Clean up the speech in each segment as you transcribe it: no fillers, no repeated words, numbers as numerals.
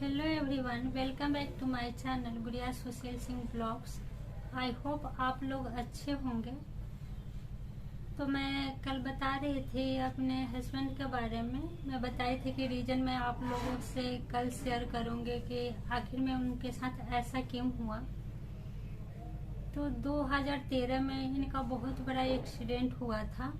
Hello everyone, welcome back to my channel Gudiya Sushil Singh blogs. I hope आप लोग अच्छे होंगे। तो मैं कल बता रही थी अपने हस्बैंड के बारे में। मैं बताई थी कि रीजन मैं आप लोगों से कल शेयर करूंगी कि आखिर में उनके साथ ऐसा क्यों हुआ। तो 2013 में इनका बहुत बड़ा एक्सीडेंट हुआ था।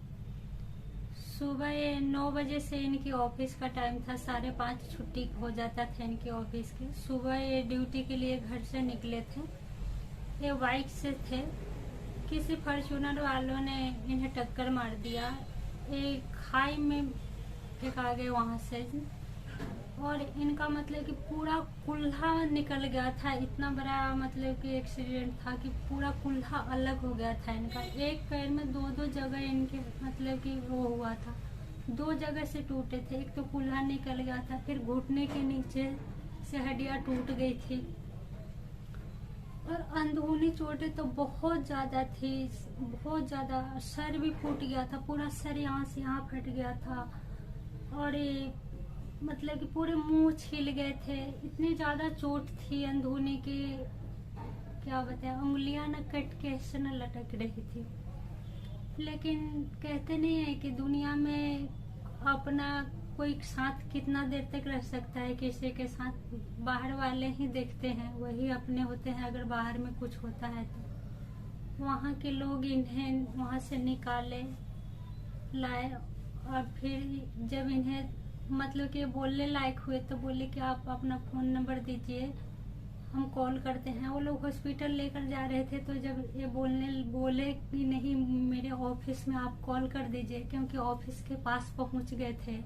सुबह 9 बजे से इनकी ऑफिस का टाइम था, 5:30 छुट्टी हो जाता था इनके ऑफिस की। सुबह ये ड्यूटी के लिए घर से निकले थे। ये बाइक से थे, किसी फॉर्च्यूनर वालों ने इन्हें टक्कर मार दिया। एक खाई में फेंका गए वहां से, और इनका मतलब कि पूरा कुल्हा निकल गया था। इतना बड़ा मतलब कि एक्सीडेंट था कि पूरा कुल्हा अलग हो गया था इनका। एक पैर में दो जगह इनके मतलब कि वो हुआ था, 2 जगह से टूटे थे। एक तो कुल्हा निकल गया था, फिर घुटने के नीचे से हड्डियां टूट गई थी, और अंदरूनी चोटें तो बहुत ज्यादा थी, बहुत ज्यादा। सर भी फूट गया था, पूरा सर यहाँ से यहाँ फट गया था, और ये मतलब कि पूरे मुंह छिल गए थे। इतनी ज्यादा चोट थी अंदरूनी की, क्या बताया। उंगलियां न कट के ऐसे न लटक रही थी। लेकिन कहते नहीं है कि दुनिया में अपना कोई साथ कितना देर तक रह सकता है किसी के साथ। बाहर वाले ही देखते हैं, वही अपने होते हैं अगर बाहर में कुछ होता है तो। वहाँ के लोग इन्हें वहाँ से निकाले लाए, और फिर जब इन्हें मतलब कि बोलने लायक हुए तो बोले कि आप अपना फोन नंबर दीजिए, हम कॉल करते हैं। वो लोग हॉस्पिटल लेकर जा रहे थे, तो जब ये बोले कि नहीं मेरे ऑफिस में आप कॉल कर दीजिए, क्योंकि ऑफिस के पास पहुंच गए थे।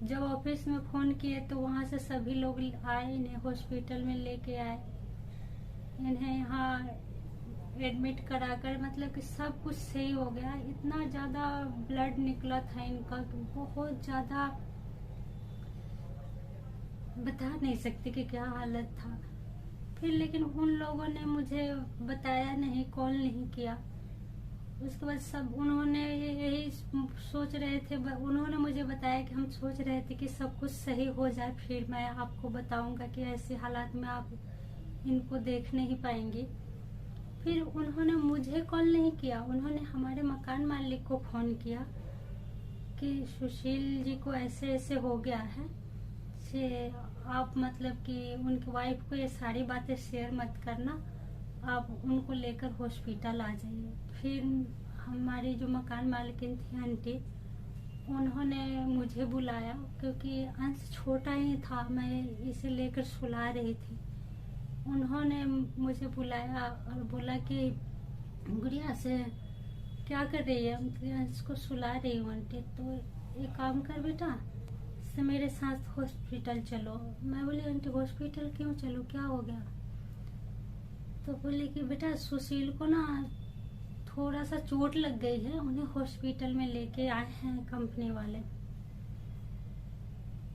जब ऑफिस में फोन किए तो वहां से सभी लोग आए, इन्हें हॉस्पिटल में लेके आए। इन्हें यहाँ एडमिट कराकर मतलब कि सब कुछ सही हो गया। इतना ज्यादा ब्लड निकला था इनका कि बहुत ज्यादा, बता नहीं सकते कि क्या हालत था। फिर लेकिन उन लोगों ने मुझे बताया नहीं, कॉल नहीं किया। उसके बाद सब उन्होंने यही सोच रहे थे, उन्होंने मुझे बताया कि हम सोच रहे थे कि सब कुछ सही हो जाए, फिर मैं आपको बताऊंगा कि ऐसे हालात में आप इनको देख नहीं पाएंगी। फिर उन्होंने मुझे कॉल नहीं किया, उन्होंने हमारे मकान मालिक को फोन किया कि सुशील जी को ऐसे ऐसे हो गया है, से आप मतलब कि उनकी वाइफ को ये सारी बातें शेयर मत करना, आप उनको लेकर हॉस्पिटल आ जाइए। फिर हमारी जो मकान मालिकिन थी आंटी, उन्होंने मुझे बुलाया, क्योंकि अंश छोटा ही था, मैं इसे लेकर सुला रही थी। उन्होंने मुझे बुलाया और बोला कि गुड़िया से क्या कर रही है। इसको सुला रही हूँ आंटी। तो एक काम कर बेटा, से मेरे साथ हॉस्पिटल चलो। मैं बोली आंटी हॉस्पिटल क्यों चलो, क्या हो गया। तो बोली कि बेटा सुशील को ना थोड़ा सा चोट लग गई है, उन्हें हॉस्पिटल में लेके आए हैं कंपनी वाले।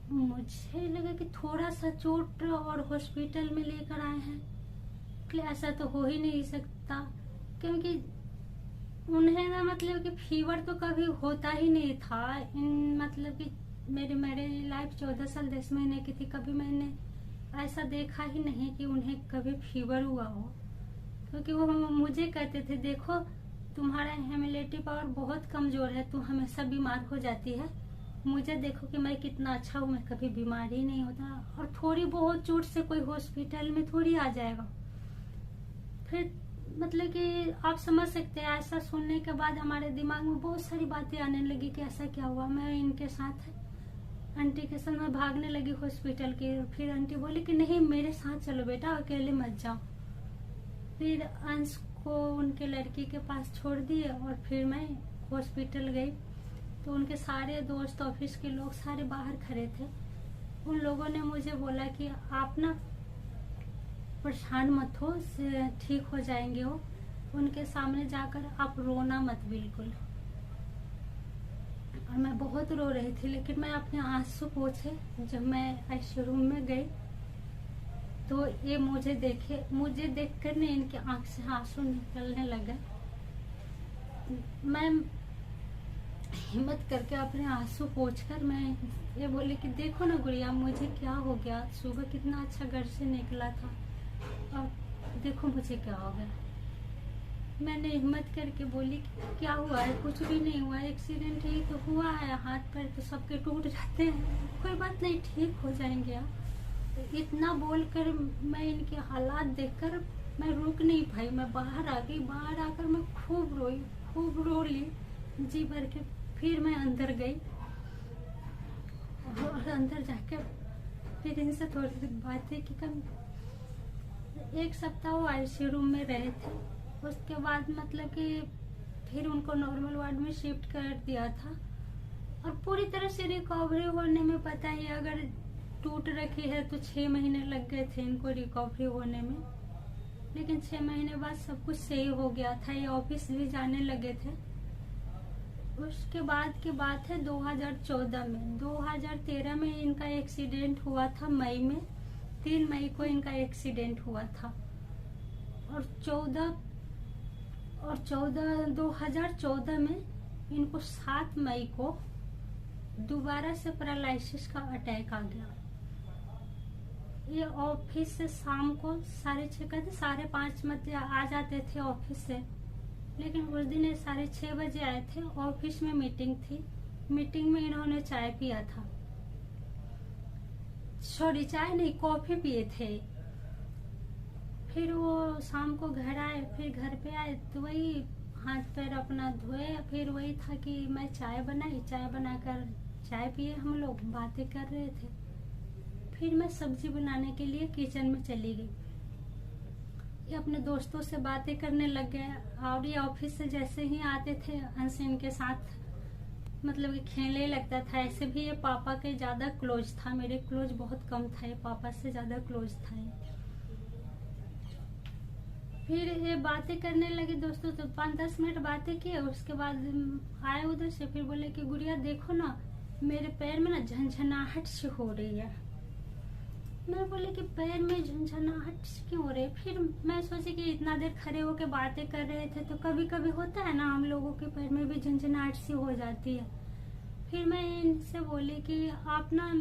मुझे लगा कि थोड़ा सा चोट और हॉस्पिटल में लेकर आए हैं, ऐसा तो हो ही नहीं सकता, क्योंकि उन्हें ना मतलब कि फीवर तो कभी होता ही नहीं था। इन मतलब कि मेरी लाइफ 14 साल 10 महीने की थी, कभी मैंने ऐसा देखा ही नहीं कि उन्हें कभी फीवर हुआ हो। क्योंकि वो मुझे कहते थे देखो तुम्हारा इम्यूनिटी पावर बहुत कमजोर है, तू हमेशा बीमार हो जाती है। मुझे देखो कि मैं कितना अच्छा हूँ, मैं कभी बीमार ही नहीं होता, और थोड़ी बहुत चोट से कोई हॉस्पिटल में थोड़ी आ जाएगा। फिर मतलब कि आप समझ सकते हैं, ऐसा सुनने के बाद हमारे दिमाग में बहुत सारी बातें आने लगी कि ऐसा क्या हुआ। मैं इनके साथ आंटी के साथ मैं भागने लगी हॉस्पिटल के। फिर आंटी बोली कि नहीं मेरे साथ चलो बेटा, अकेले मत जाओ। फिर अंश को उनके लड़की के पास छोड़ दिए, और फिर मैं हॉस्पिटल गई। तो उनके सारे दोस्त, ऑफिस के लोग सारे बाहर खड़े थे। उन लोगों ने मुझे बोला कि आप ना परेशान मत हो, ठीक हो जाएंगे वो। उनके सामने जाकर आप रोना मत बिल्कुल। और मैं बहुत रो रही थी, लेकिन मैं अपने आंसू पोंछे। जब मैं आईसीयू रूम में गई तो ये मुझे देखकर ने इनके आंख से आंसू निकलने लगे। मैं हिम्मत करके अपने आंसू पोंछकर मैं ये बोली कि देखो ना गुड़िया, मुझे क्या हो गया, सुबह कितना अच्छा घर से निकला था और देखो मुझे क्या हो गया। मैंने हिम्मत करके बोली कि क्या हुआ है, कुछ भी नहीं हुआ, एक्सीडेंट ही तो हुआ है, हाथ पैर तो सबके टूट जाते हैं, कोई बात नहीं, ठीक हो जाएंगे आप। तो इतना बोलकर मैं इनके हालात देखकर मैं रुक नहीं पाई, मैं बाहर आ गई। बाहर आकर मैं खूब रोई, खूब रो ली जी भर के। फिर मैं अंदर गई और अंदर जाकर फिर इनसे थोड़ी सी बातें की। कम 1 सप्ताह वो आईसीयू रूम में रहे थे। उसके बाद मतलब कि फिर उनको नॉर्मल वार्ड में शिफ्ट कर दिया था और पूरी तरह से रिकवरी होने में, पता ही अगर टूट रखी है तो 6 महीने लग गए थे इनको रिकवरी होने में। लेकिन 6 महीने बाद सब कुछ सही हो गया था, ये ऑफिस भी जाने लगे थे। उसके बाद की बात है 2014 में। 2013 में इनका एक्सीडेंट हुआ था मई में, 3 मई को इनका एक्सीडेंट हुआ था और 2014 में इनको 7 मई को दोबारा से पैरालिसिस का अटैक आ गया। ये ऑफिस से शाम को 6:30 कहते 5:30 मतलब आ जाते थे ऑफिस से, लेकिन उस दिन ये 6:30 बजे आए थे। ऑफिस में मीटिंग थी, मीटिंग में इन्होंने चाय पिया था, सॉरी चाय नहीं, कॉफी पिए थे। फिर वो शाम को घर आए, फिर घर पे आए तो वही हाथ पैर अपना धोए। फिर वही था कि मैं चाय बनाई, चाय बनाकर चाय पिए, हम लोग बातें कर रहे थे। फिर मैं सब्जी बनाने के लिए किचन में चली गई। ये अपने दोस्तों से बातें करने लग गए और ये ऑफिस से जैसे ही आते थे अंश इनके साथ मतलब कि खेलने लगता था। ऐसे भी ये पापा के ज्यादा क्लोज था, मेरे क्लोज बहुत कम था, ये पापा से ज्यादा क्लोज था ये। फिर ये बातें करने लगे दोस्तों, तो 5-10 मिनट बातें किए। उसके बाद आए उधर से, फिर बोले कि गुड़िया देखो ना, मेरे पैर में ना झंझनाहट सी हो रही है। मैं बोले कि पैर में झंझनाहट क्यों हो रही है। फिर मैं सोची कि इतना देर खड़े होके बातें कर रहे थे तो कभी कभी होता है ना, हम लोगों के पैर में भी झंझनाहट सी हो जाती है। फिर मैं इनसे बोली कि आप ना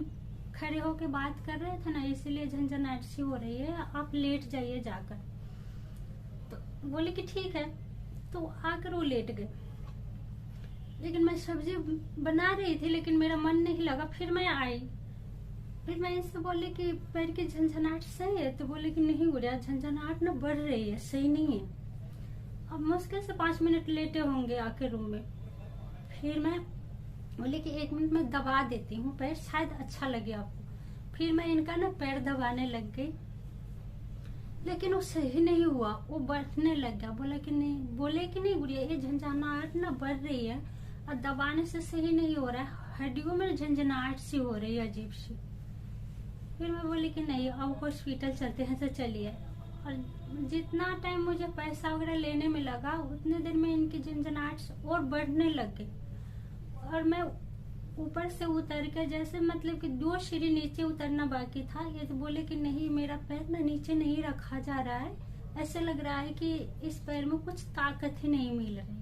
खड़े होके बात कर रहे थे ना, इसलिए झंझनाहट सी हो रही है, आप लेट जाइए जाकर। तो बोले कि ठीक है, तो आकर वो लेट गए। लेकिन मैं सब्जी बना रही थी लेकिन मेरा मन नहीं लगा। फिर मैं आई, फिर मैं इससे बोली कि पैर की झंझनाहट सही है, तो बोले कि नहीं गुड़िया, झंझनाहट ना बढ़ रही है, सही नहीं है। अब मुश्किल से 5 मिनट लेटे होंगे आके रूम में। फिर मैं बोले कि 1 मिनट में दबा देती हूँ पैर, शायद अच्छा लगे आपको। फिर मैं इनका ना पैर दबाने लग गई, लेकिन वो सही नहीं हुआ, वो बढ़ने लग गया। बोले कि नहीं गुड़िया, ये झंझनाहट ना बढ़ रही है और दबाने से सही नहीं हो रहा है, हड्डियों में झंझनाहट सी हो रही है अजीब सी। फिर मैं बोली कि नहीं, अब हॉस्पिटल चलते हैं, तो चलिए। और जितना टाइम मुझे पैसा वगैरह लेने में लगा, उतने देर में इनकी झंझनाहट और बढ़ने लग गई। और मैं ऊपर से उतर के जैसे मतलब कि 2 सीढ़ी नीचे उतरना बाकी था, ये तो बोले कि नहीं, मेरा पैर ना नीचे नहीं रखा जा रहा है, ऐसे लग रहा है कि इस पैर में कुछ ताकत ही नहीं मिल रही है।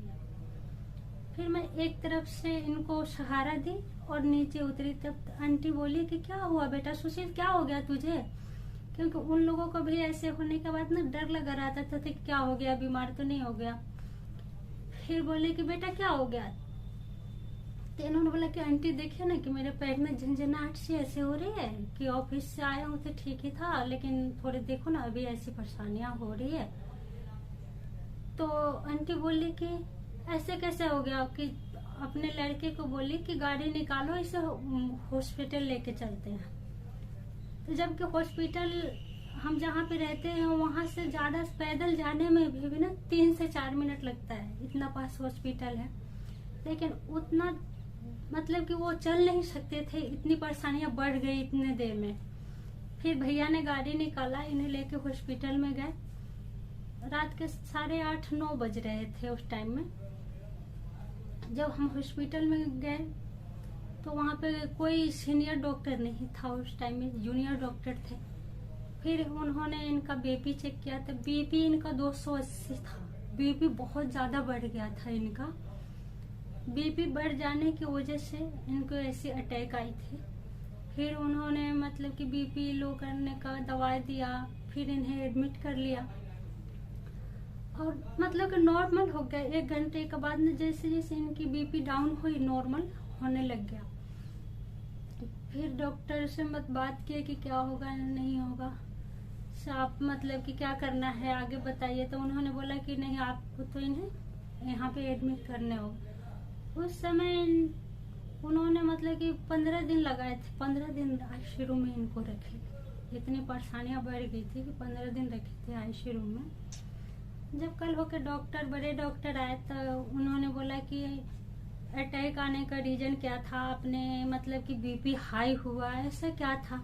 फिर मैं एक तरफ से इनको सहारा दी और नीचे उतरी। तब आंटी बोली कि क्या हुआ बेटा सुशील, क्या हो गया तुझे, क्योंकि उन लोगों को भी ऐसे होने के बाद ना डर लगा रहता था कि क्या हो गया, बीमार तो नहीं हो गया। फिर बोले कि बेटा क्या हो गया, तो इन्होंने बोला कि आंटी देखिए ना कि मेरे पैर में झंझनाहट सी ऐसे हो रही है कि ऑफिस से आया हूँ तो ठीक ही था, लेकिन थोड़े देखो ना अभी ऐसी परेशानियां हो रही है। तो आंटी बोली कि ऐसे कैसे हो गया, कि अपने लड़के को बोली कि गाड़ी निकालो, इसे हॉस्पिटल लेके चलते हैं। तो जबकि हॉस्पिटल हम जहाँ पे रहते हैं वहां से ज्यादा पैदल जाने में भी ना 3 से 4 मिनट लगता है, इतना पास हॉस्पिटल है। लेकिन उतना मतलब कि वो चल नहीं सकते थे, इतनी परेशानियां बढ़ गई इतने देर में। फिर भैया ने गाड़ी निकाला, इन्हें लेके हॉस्पिटल में गए। रात के 8:30-9 बज रहे थे उस टाइम में। जब हम हॉस्पिटल में गए तो वहाँ पे कोई सीनियर डॉक्टर नहीं था, उस टाइम में जूनियर डॉक्टर थे। फिर उन्होंने इनका बीपी चेक किया तो बीपी इनका 280 था, बीपी बहुत ज्यादा बढ़ गया था इनका। बीपी बढ़ जाने की वजह से इनको ऐसी अटैक आई थी। फिर उन्होंने मतलब कि बीपी लो करने का दवाई दिया, फिर इन्हें एडमिट कर लिया और मतलब कि नॉर्मल हो गया। 1 घंटे के बाद में जैसे जैसे इनकी बीपी डाउन हुई नॉर्मल होने लग गया। फिर डॉक्टर से मत बात किए कि क्या होगा नहीं होगा, आप मतलब कि क्या करना है आगे बताइए। तो उन्होंने बोला कि नहीं, आपको तो इन्हें यहाँ पे एडमिट करने होगा। उस समय उन्होंने मतलब कि 15 दिन लगाए थे, 15 दिन आईसीयू में इनको रखे। इतनी परेशानियां बढ़ गई थी कि 15 दिन रखे थे आईसीयू में। जब कल होकर बड़े डॉक्टर आए तो उन्होंने बोला कि अटैक आने का रीजन क्या था, आपने मतलब कि बीपी हाई हुआ, ऐसा क्या था।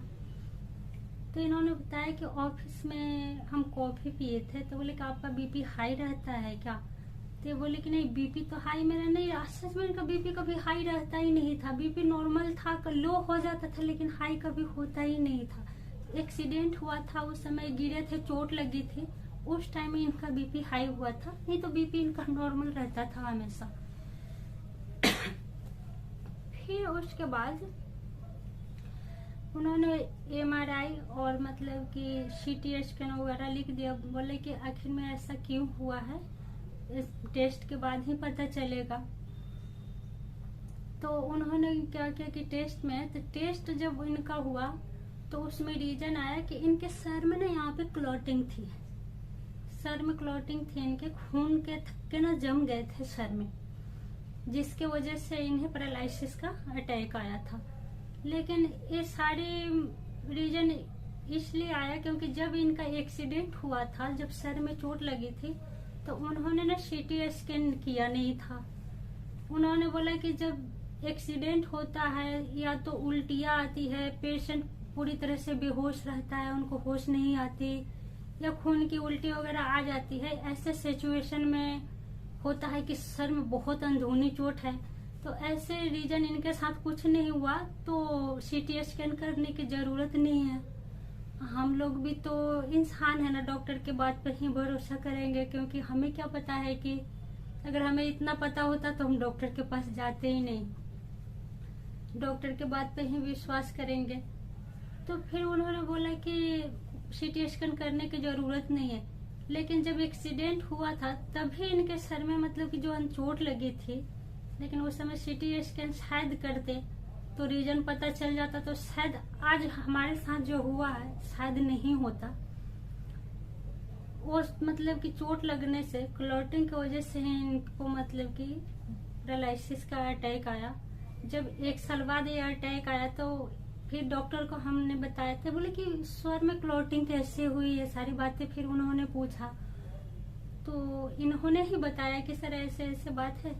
तो इन्होंने बताया कि ऑफिस में हम कॉफी पिए थे, तो बोले कि आपका बीपी हाई रहता है क्या। तो बोले कि नहीं, बीपी तो हाई मेरा नहीं, सच में इनका बीपी कभी हाई रहता ही नहीं था। बीपी नॉर्मल था, लो हो जाता था लेकिन हाई कभी होता ही नहीं था। एक्सीडेंट हुआ था, उस समय गिरे थे, चोट लगी थी, उस टाइम में इनका बीपी हाई हुआ था, नहीं तो बीपी इनका नॉर्मल रहता था हमेशा। फिर उसके बाद उन्होंने MRI और मतलब कि CT स्कैन वगैरह लिख दिया। बोले कि आखिर में ऐसा क्यों हुआ है, इस टेस्ट के बाद ही पता चलेगा। तो उन्होंने क्या किया कि टेस्ट जब इनका हुआ तो उसमें रीजन आया कि इनके सर में ना यहाँ पे क्लॉटिंग थी, सर में क्लॉटिंग थी, इनके खून के थक्के ना जम गए थे सर में, जिसके वजह से इन्हें पैरालिसिस का अटैक आया था। लेकिन ये सारे रीजन इसलिए आया क्योंकि जब इनका एक्सीडेंट हुआ था, जब सर में चोट लगी थी, तो उन्होंने ना CT स्कैन किया नहीं था। उन्होंने बोला कि जब एक्सीडेंट होता है या तो उल्टियाँ आती है, पेशेंट पूरी तरह से बेहोश रहता है, उनको होश नहीं आती, या खून की उल्टी वगैरह आ जाती है, ऐसे सिचुएशन में होता है कि सर में बहुत अंदरूनी चोट है। तो ऐसे रीजन इनके साथ कुछ नहीं हुआ तो CT स्कैन करने की जरूरत नहीं है। हम लोग भी तो इंसान है ना, डॉक्टर के बात पर ही भरोसा करेंगे, क्योंकि हमें क्या पता है कि अगर हमें इतना पता होता तो हम डॉक्टर के पास जाते ही नहीं, डॉक्टर के बात पर ही विश्वास करेंगे। तो फिर उन्होंने बोला कि CT स्कैन करने की जरूरत नहीं है। लेकिन जब एक्सीडेंट हुआ था तभी इनके सर में मतलब कि जो चोट लगी थी, लेकिन उस समय CT स्कैन शायद करते तो रीजन पता चल जाता, तो शायद आज हमारे साथ जो हुआ है शायद नहीं होता। वो मतलब कि चोट लगने से, क्लॉटिंग की वजह से इनको मतलब कि पैरालिसिस का अटैक आया। जब 1 साल बाद ये अटैक आया तो फिर डॉक्टर को हमने बताया था, बोले कि सर में क्लॉटिंग कैसे हुई, ये सारी बातें फिर उन्होंने पूछा तो इन्होंने ही बताया कि सर ऐसे ऐसे बात है,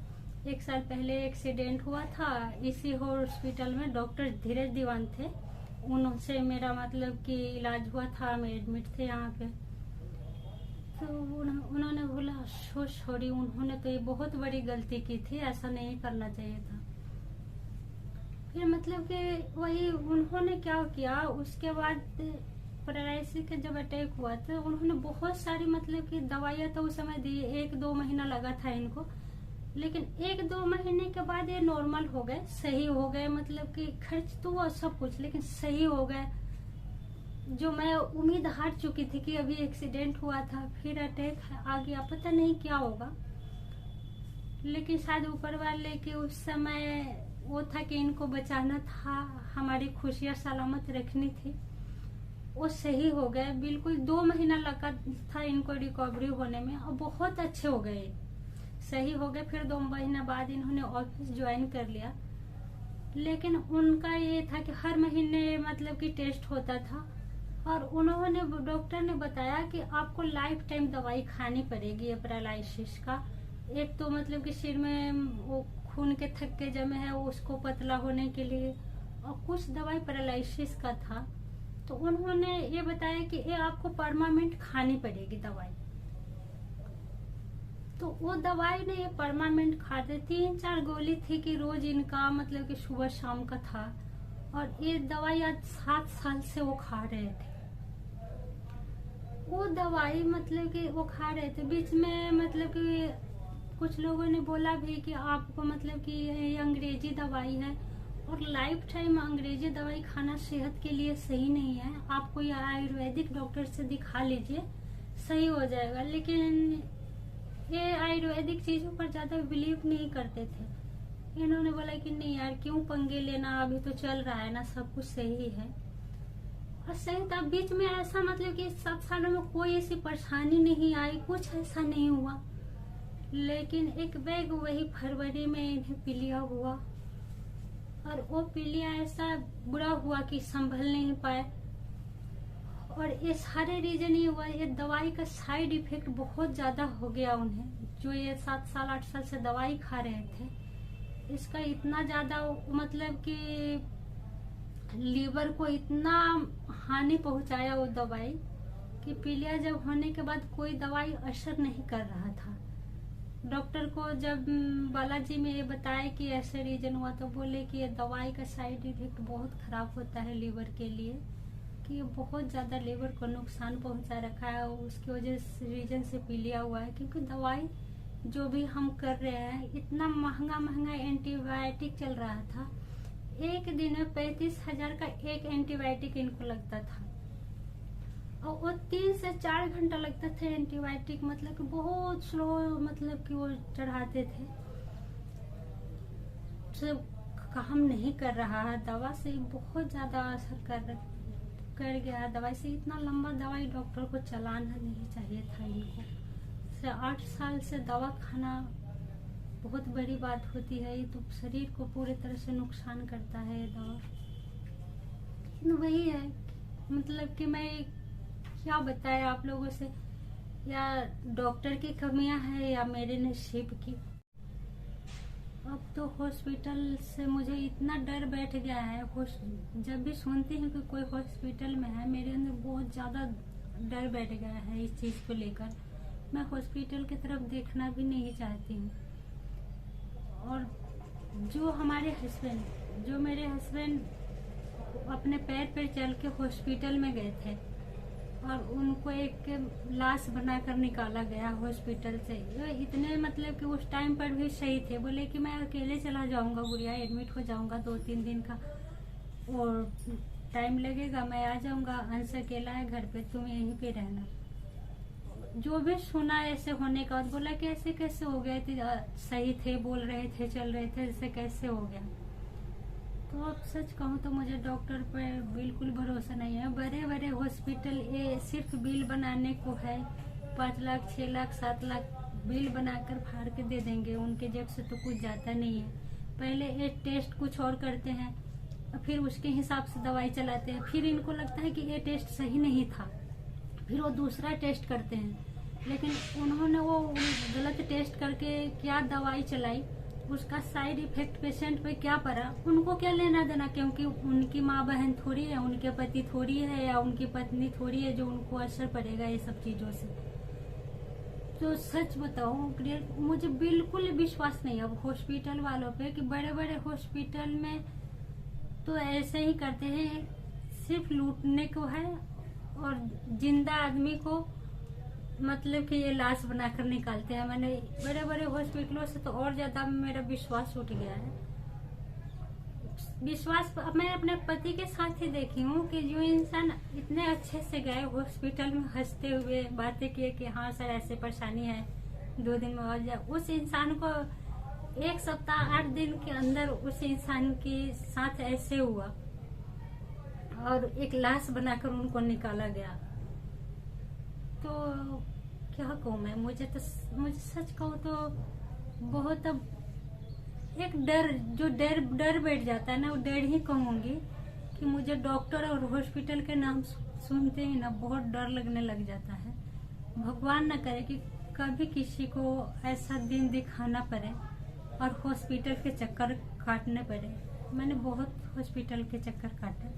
1 साल पहले एक्सीडेंट हुआ था इसी हॉस्पिटल में, डॉक्टर धीरज दीवान थे, उनसे मेरा मतलब कि इलाज हुआ था, मैं एडमिट थे यहाँ पे। तो उन्होंने बोला सो सॉरी, उन्होंने तो ये बहुत बड़ी गलती की थी, ऐसा नहीं करना चाहिए था। फिर मतलब कि वही उन्होंने क्या किया, उसके बाद पैरालिसिस का जब अटैक हुआ तो उन्होंने बहुत सारी मतलब कि दवाइयाँ तो उस समय दी, 1-2 महीना लगा था इनको, लेकिन 1-2 महीने के बाद ये नॉर्मल हो गए, सही हो गए, मतलब कि खर्च तो हुआ सब कुछ लेकिन सही हो गए। जो मैं उम्मीद हार चुकी थी कि अभी एक्सीडेंट हुआ था फिर अटैक आ गया, पता नहीं क्या होगा, लेकिन शायद ऊपर वाले के उस समय वो था कि इनको बचाना था, हमारी खुशियाँ सलामत रखनी थी, वो सही हो गए। बिल्कुल 2 महीना लगा था इनको रिकवरी होने में और बहुत अच्छे हो गए, सही हो गए। फिर 2 महीना बाद इन्होंने ऑफिस ज्वाइन कर लिया, लेकिन उनका ये था कि हर महीने मतलब कि टेस्ट होता था और उन्होंने, डॉक्टर ने बताया कि आपको लाइफ टाइम दवाई खानी पड़ेगी पैरालिसिस का। एक तो मतलब कि सिर में वो खून के थक्के जमे हैं उसको पतला होने के लिए, और कुछ दवाई पैरालिसिस का था, तो उन्होंने ये बताया कि ये आपको परमानेंट खानी पड़ेगी दवाई। तो वो दवाई ने ये परमानेंट खाते, 3-4 गोली थी कि रोज इनका मतलब कि सुबह शाम का था, और ये दवाई आज 7 साल से वो खा रहे थे। वो दवाई मतलब कि वो खा रहे थे, बीच में मतलब कि कुछ लोगों ने बोला भी कि आपको मतलब कि ये अंग्रेजी दवाई है, और लाइफ टाइम अंग्रेजी दवाई खाना सेहत के लिए सही नहीं है। आप कोई आयुर्वेदिक डॉक्टर से दिखा लीजिए, सही हो जाएगा। लेकिन ये आयुर्वेदिक चीजों पर ज्यादा बिलीव नहीं करते थे। इन्होंने बोला कि नहीं यार, क्यों पंगे लेना, अभी तो चल रहा है ना, सब कुछ सही है। और सही था। बीच में ऐसा मतलब कि 7 सालों में कोई ऐसी परेशानी नहीं आई, कुछ ऐसा नहीं हुआ। लेकिन एक बैग वही फरवरी में इन्हें पीलिया हुआ, और वो पीलिया ऐसा बुरा हुआ कि संभल नहीं पाए। और ये सारे रीजन ये हुआ, ये दवाई का साइड इफेक्ट बहुत ज्यादा हो गया उन्हें। जो ये 7 साल 8 साल से दवाई खा रहे थे, इसका इतना ज्यादा मतलब कि लीवर को इतना हानि पहुंचाया वो दवाई, कि पीलिया जब होने के बाद कोई दवाई असर नहीं कर रहा था। डॉक्टर को जब बालाजी में ये बताया कि ऐसे रीजन हुआ, तो बोले कि ये दवाई का साइड इफेक्ट बहुत खराब होता है लीवर के लिए, कि ये बहुत ज्यादा लीवर को नुकसान पहुंचा रखा है, उसकी वजह से रीजन से पीलिया हुआ है। क्योंकि दवाई जो भी हम कर रहे हैं, इतना महंगा एंटीबायोटिक चल रहा था। एक दिन में 35,000 का एक एंटीबायोटिक इनको लगता था, और वो 3 से 4 घंटा लगता था एंटीबायोटिक। मतलब कि बहुत स्लो मतलब कि वो चढ़ाते थे। सब काम नहीं कर रहा है, दवा से बहुत ज्यादा असर कर गया है। दवाई से इतना लंबा दवाई डॉक्टर को चलाना नहीं चाहिए था इनको। 8 साल से दवा खाना बहुत बड़ी बात होती है। ये तो शरीर को पूरी तरह से नुकसान करता है ये दवा। वही है, मतलब कि मैं क्या बताएं आप लोगों से, या डॉक्टर की कमियां हैं या मेरे नसीब की। अब तो हॉस्पिटल से मुझे इतना डर बैठ गया है। जब भी सुनती हूँ कि कोई हॉस्पिटल में है, मेरे अंदर बहुत ज्यादा डर बैठ गया है इस चीज को लेकर। मैं हॉस्पिटल की तरफ देखना भी नहीं चाहती हूँ। और जो मेरे हस्बैंड अपने पैर पर चल के हॉस्पिटल में गए थे, और उनको एक लाश बनाकर निकाला गया हॉस्पिटल से। इतने मतलब कि उस टाइम पर भी सही थे। बोले कि मैं अकेले चला जाऊंगा, गुड़िया एडमिट हो जाऊंगा 2-3 दिन का, और टाइम लगेगा, मैं आ जाऊंगा, अंश अकेला है घर पे, तुम यहीं पे रहना। जो भी सुना ऐसे होने का, बोला कि ऐसे कैसे हो गए थे, सही थे, बोल रहे थे, चल रहे थे, ऐसे कैसे हो गया। तो अब सच कहूँ तो मुझे डॉक्टर पर बिल्कुल भरोसा नहीं है। बड़े बड़े हॉस्पिटल ये सिर्फ बिल बनाने को है, 5 लाख 6 लाख 7 लाख बिल बनाकर फाड़ के दे देंगे। उनके जेब से तो कुछ जाता नहीं है। पहले एक टेस्ट कुछ और करते हैं, फिर उसके हिसाब से दवाई चलाते हैं। फिर इनको लगता है कि ये टेस्ट सही नहीं था, फिर वो दूसरा टेस्ट करते हैं। लेकिन उन्होंने वो गलत टेस्ट करके क्या दवाई चलाई, उसका साइड इफेक्ट पेशेंट पे क्या पड़ा, उनको क्या लेना देना। क्योंकि उनकी माँ बहन थोड़ी है, उनके पति थोड़ी है, या उनकी पत्नी थोड़ी है जो उनको असर पड़ेगा ये सब चीजों से। तो सच बताऊं, मुझे बिल्कुल विश्वास नहीं अब हॉस्पिटल वालों पे, कि बड़े बड़े हॉस्पिटल में तो ऐसे ही करते हैं, सिर्फ लूटने को है, और जिंदा आदमी को मतलब कि ये लाश बनाकर निकालते हैं। मैंने बड़े बड़े हॉस्पिटलों से तो और ज्यादा मेरा विश्वास उठ गया है। विश्वास मैं अपने पति के साथ ही देखी हूँ कि जो इंसान इतने अच्छे से गए हॉस्पिटल में, हंसते हुए बातें किए कि हाँ सर ऐसे परेशानी है, 2 दिन में और जाए, उस इंसान को 1 सप्ताह 8 दिन के अंदर उस इंसान के साथ ऐसे हुआ, और एक लाश बनाकर उनको निकाला गया। तो क्या कहूँ मैं, मुझे सच कहूँ तो बहुत अब एक डर बैठ जाता है ना, वो डर ही कहूँगी कि मुझे डॉक्टर और हॉस्पिटल के नाम सुनते ही ना बहुत डर लगने लग जाता है। भगवान ना करे कि कभी किसी को ऐसा दिन दिखाना पड़े और हॉस्पिटल के चक्कर काटने पड़े। मैंने बहुत हॉस्पिटल के चक्कर काटे।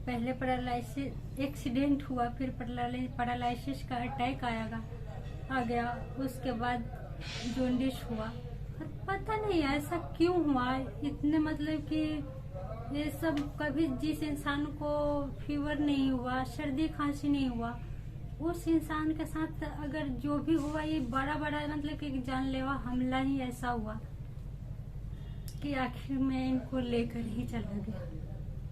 पहले पैरालिसिस एक्सीडेंट हुआ, फिर पैरालिसिस का अटैक आ गया, उसके बाद जॉन्डिस हुआ। और पता नहीं ऐसा क्यों हुआ, इतने मतलब कि ये सब कभी जिस इंसान को फीवर नहीं हुआ, सर्दी खांसी नहीं हुआ, उस इंसान के साथ अगर जो भी हुआ ये बड़ा बड़ा मतलब कि एक जानलेवा हमला ही ऐसा हुआ कि आखिर में इनको लेकर ही चला गया।